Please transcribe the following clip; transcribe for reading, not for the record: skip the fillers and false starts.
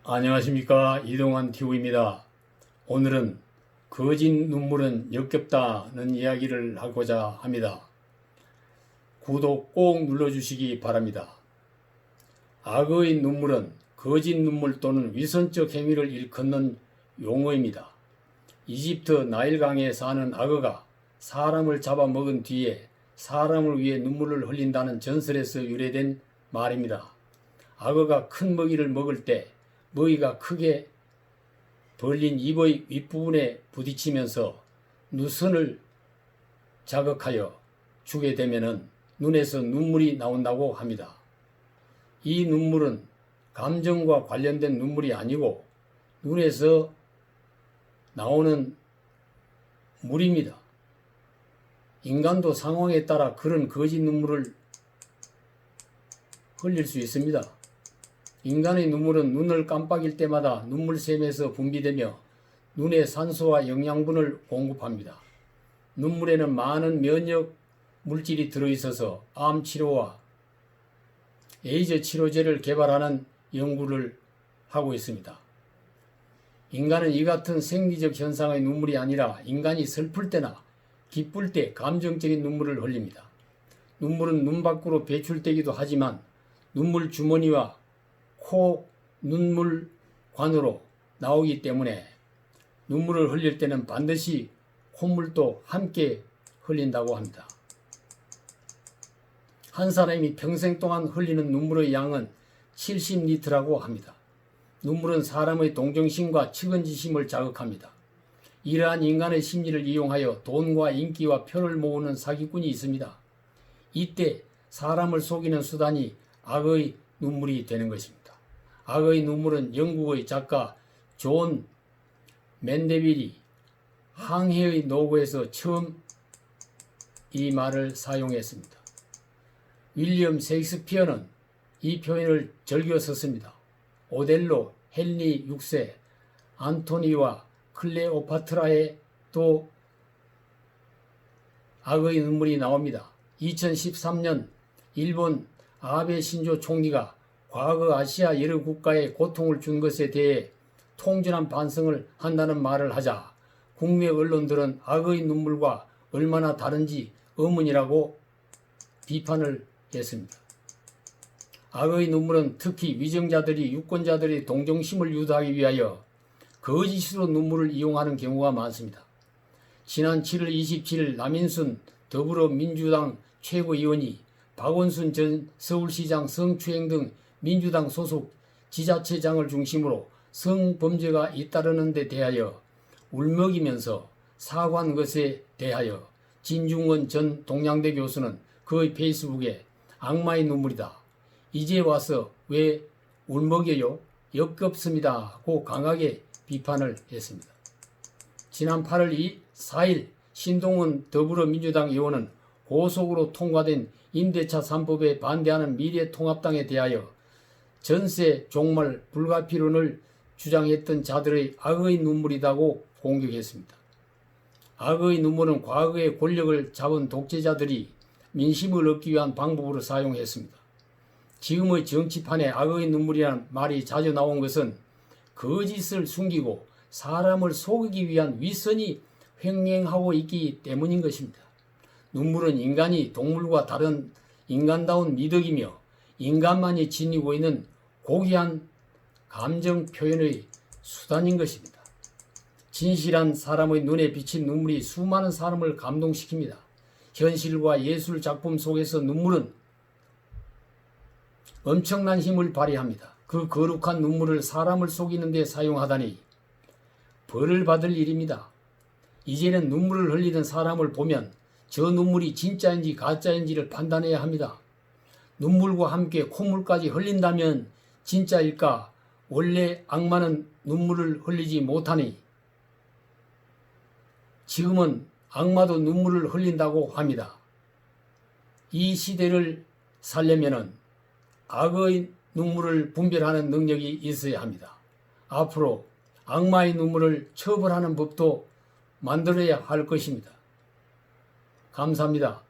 안녕하십니까, 이동환 TV입니다. 오늘은 거짓 눈물은 역겹다는 이야기를 하고자 합니다. 구독 꼭 눌러주시기 바랍니다. 악의 눈물은 거짓 눈물 또는 위선적 행위를 일컫는 용어입니다. 이집트 나일강에 사는 악어가 사람을 잡아먹은 뒤에 사람을 위해 눈물을 흘린다는 전설에서 유래된 말입니다. 악어가 큰 먹이를 먹을 때 먹이가 크게 벌린 입의 윗부분에 부딪히면서 누선을 자극하여 주게 되면 눈에서 눈물이 나온다고 합니다. 이 눈물은 감정과 관련된 눈물이 아니고 눈에서 나오는 물입니다. 인간도 상황에 따라 그런 거짓 눈물을 흘릴 수 있습니다. 인간의 눈물은 눈을 깜빡일 때마다 눈물샘에서 분비되며 눈에 산소와 영양분을 공급합니다. 눈물에는 많은 면역 물질이 들어있어서 암 치료와 에이즈 치료제를 개발하는 연구를 하고 있습니다. 인간은 이 같은 생리적 현상의 눈물이 아니라 인간이 슬플 때나 기쁠 때 감정적인 눈물을 흘립니다. 눈물은 눈 밖으로 배출되기도 하지만 눈물 주머니와 코, 눈물관으로 나오기 때문에 눈물을 흘릴 때는 반드시 콧물도 함께 흘린다고 합니다. 한 사람이 평생 동안 흘리는 눈물의 양은 70리터라고 합니다. 눈물은 사람의 동정심과 측은지심을 자극합니다. 이러한 인간의 심리를 이용하여 돈과 인기와 표를 모으는 사기꾼이 있습니다. 이때 사람을 속이는 수단이 악의 눈물이 되는 것입니다. 악의 눈물은 영국의 작가 존 맨데빌이 항해의 노고에서 처음 이 말을 사용했습니다. 윌리엄 셰익스피어는 이 표현을 즐겨 썼습니다. 오델로, 헨리 6세, 안토니와 클레오파트라에 또 악의 눈물이 나옵니다. 2013년 일본 아베 신조 총리가 과거 아시아 여러 국가에 고통을 준 것에 대해 통진한 반성을 한다는 말을 하자 국내 언론들은 악의 눈물과 얼마나 다른지 의문이라고 비판을 했습니다. 악의 눈물은 특히 위정자들이 유권자들의 동정심을 유도하기 위하여 거짓으로 눈물을 이용하는 경우가 많습니다. 지난 7월 27일 남인순 더불어민주당 최고위원이 박원순 전 서울시장 성추행 등 민주당 소속 지자체장을 중심으로 성범죄가 잇따르는 데 대하여 울먹이면서 사과한 것에 대하여 진중권 전 동양대 교수는 그의 페이스북에 악마의 눈물이다. 이제 와서 왜 울먹여요? 역겹습니다고 강하게 비판을 했습니다. 지난 8월 4일 신동훈 더불어민주당 의원은 고속으로 통과된 임대차 3법에 반대하는 미래통합당에 대하여 전세 종말 불가피론을 주장했던 자들의 악의 눈물이라고 공격했습니다. 악의 눈물은 과거의 권력을 잡은 독재자들이 민심을 얻기 위한 방법으로 사용했습니다. 지금의 정치판에 악의 눈물이라는 말이 자주 나온 것은 거짓을 숨기고 사람을 속이기 위한 위선이 횡행하고 있기 때문인 것입니다. 눈물은 인간이 동물과 다른 인간다운 미덕이며 인간만이 지니고 있는 고귀한 감정 표현의 수단인 것입니다. 진실한 사람의 눈에 비친 눈물이 수많은 사람을 감동시킵니다. 현실과 예술 작품 속에서 눈물은 엄청난 힘을 발휘합니다. 그 거룩한 눈물을 사람을 속이는 데 사용하다니 벌을 받을 일입니다. 이제는 눈물을 흘리는 사람을 보면 저 눈물이 진짜인지 가짜인지를 판단해야 합니다. 눈물과 함께 콧물까지 흘린다면 진짜일까? 원래 악마는 눈물을 흘리지 못하니 지금은 악마도 눈물을 흘린다고 합니다. 이 시대를 살려면 악의 눈물을 분별하는 능력이 있어야 합니다. 앞으로 악마의 눈물을 처벌하는 법도 만들어야 할 것입니다. 감사합니다.